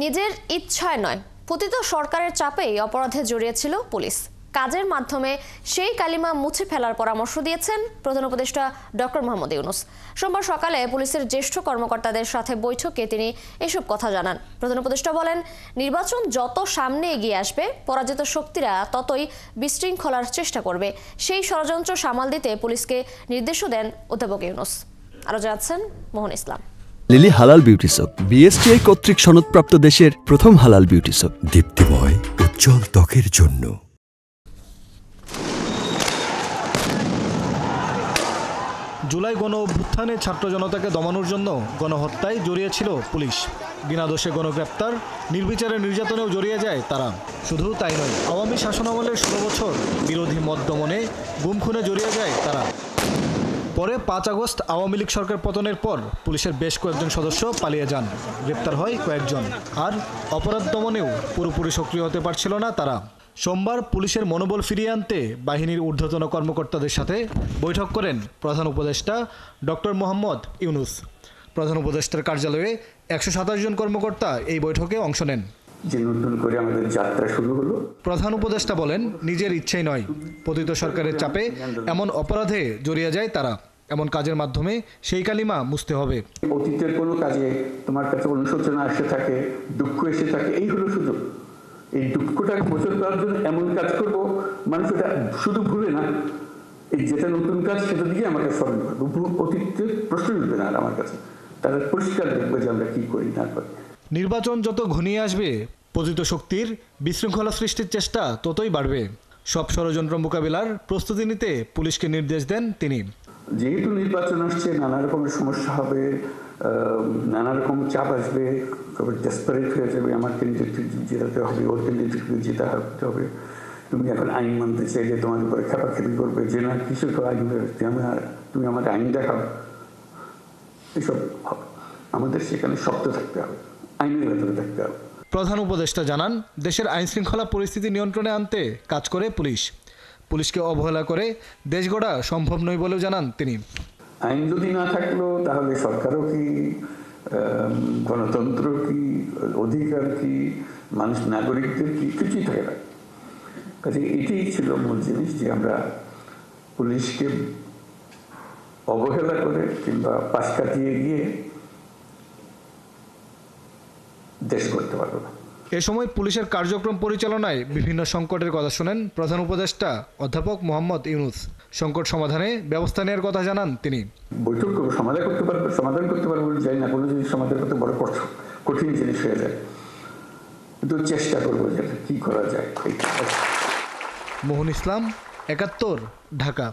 নিজের ইচ্ছায় নয়, পতিত সরকারের চাপেই অপরাধে জড়িয়েছিল পুলিশ। কাজের মাধ্যমে সেই কালিমা মুছে ফেলার পরামর্শ দিয়েছেন প্রধান উপদেষ্টা ডক্টর মোহাম্মদ ইউনূস। সোমবার সকালে পুলিশের জ্যেষ্ঠ কর্মকর্তাদের সাথে বৈঠকে তিনি এসব কথা জানান। প্রধান উপদেষ্টা বলেন, নির্বাচন যত সামনে এগিয়ে আসবে, পরাজিত শক্তিরা ততই বিশৃঙ্খলার চেষ্টা করবে। সেই ষড়যন্ত্র সামাল দিতে পুলিশকে নির্দেশও দেন অধ্যাপক ইউনূস। আরো জানাচ্ছেন মোহন ইসলাম। লিলি হালাল বিউটি সোপ, বিএসটিআই কর্তৃক সনদপ্রাপ্ত দেশের প্রথম হালাল বিউটি সোপ, দীপ্তিময় উজ্জ্বল ত্বকের জন্য। জুলাই গণ অভ্যুত্থানে ছাত্র জনতাকে দমানোর জন্য গণহত্যায় জড়িয়েছিল পুলিশ। বিনা দোষে গণগ্রেপ্তার, নির্বিচারে নির্যাতনেও জড়িয়ে যায় তারা। শুধু তাই নয়, আওয়ামী শাসনামলের 16 বছর বিরোধী মত দমনে গুম খুনে জড়িয়ে যায় তারা। পরে 5 আগস্ট আওয়ামী লীগ সরকার পতনের পর পুলিশের বেশ কয়েকজন সদস্য পালিয়ে যান, গ্রেপ্তার হয় কয়েকজন। আর অপরাধ দমনেও পুরোপুরি সক্রিয় হতে পারছিল না তারা। সোমবার পুলিশের মনোবল ফিরিয়ে আনতে বাহিনীর ঊর্ধ্বতন কর্মকর্তাদের সাথে বৈঠক করেন প্রধান উপদেষ্টা ডক্টর মোহাম্মদ ইউনূস। প্রধান উপদেষ্টার কার্যালয়ে 127 জন কর্মকর্তা এই বৈঠকে অংশ নেন। যে নতুন করে আমাদের যাত্রা শুরু হলো। প্রধান উপদেষ্টা বলেন, নিজের ইচ্ছেই নয়, পতিত সরকারের চাপে এমন অপরাধে জড়িয়ে যায় তারা। এমন কাজের মাধ্যমে সেই কালিমা মুছতে হবে। অতীতের কোনো কাজে তোমার কাছে অনুশোচনা এসে থাকে, দুঃখ এসে থাকে, এই হলো সুযোগ। এই দুঃখটাকে মোচন করার জন্য এমন কাজ করবো, মানুষ এটা শুধু ভুলে না, এই যেটা নতুন কাজ সেটা দিয়ে আমাকে স্মরণ করবো। অতীতের প্রশ্ন উঠবে না আর আমার কাছে, তারা পরিষ্কার দেখবে যে আমরা কি করি না করি। নির্বাচন যত ঘনিয়ে আসবে, পতিত শক্তির বিশৃঙ্খলা সৃষ্টির চেষ্টা ততই বাড়বে। সব ষড়যন্ত্র মোকাবিলার প্রস্তুতি নিতে পুলিশকে নির্দেশ দেন তিনি। যেহেতু নির্বাচন আসছে, নানা রকমের সমস্যা হবে, নানা রকম চাপ আসবে, সবাই ডেসপারেট হয়ে যাবে, আমার ক্যান্ডিডেটকে জেতাতে হবে, ওর ক্যান্ডিডেটকে জেতাতে হবে। তুমি এখন আইন মানতে চাইলে তোমার উপরে খেপাখেপি করবে যে না কিছু তো আইন বেরোচ্ছে, তুমি আমাদের আইন দেখাও, এসব হবে। আমাদের সেখানে শক্ত থাকতে হবে, আইনের ভেতরে থাকতে হবে। প্রধান উপদেষ্টা জানান, দেশের আইন শৃঙ্খলা পরিস্থিতি নিয়ন্ত্রণে আনতে কাজ করে পুলিশ। পুলিশকে অবহেলা করে দেশ গড়া সম্ভব নয় বলেও জানান তিনি। আইন যদি না থাকলো তাহলে সরকারও কি, গণতন্ত্র কি, অধিকার কি, মানুষ নাগরিকদের কি, কিছুই থাকে না। কাজে এটাই ছিল মূল জিনিস, যে আমরা পুলিশকে অবহেলা করে কিংবা পাশ কাটিয়ে গিয়ে দেশ করতে পারবো না। এ সময় পুলিশের কার্যক্রম পরিচালনায় বিভিন্ন সংকটের কথা শোনেন প্রধান উপদেষ্টা অধ্যাপক মোহাম্মদ ইউনূস। সংকট সমাধানে ব্যবস্থা নেওয়ার কথা জানান তিনি। বৈঠক করবো, সমাধান করতে পারবো যাই না, কোনো জিনিস সমাধান করতে বড় কঠিন জিনিস হয়ে যায়, কিন্তু চেষ্টা করবো যে কি করা যায়। মোহন ইসলাম, 71, ঢাকা।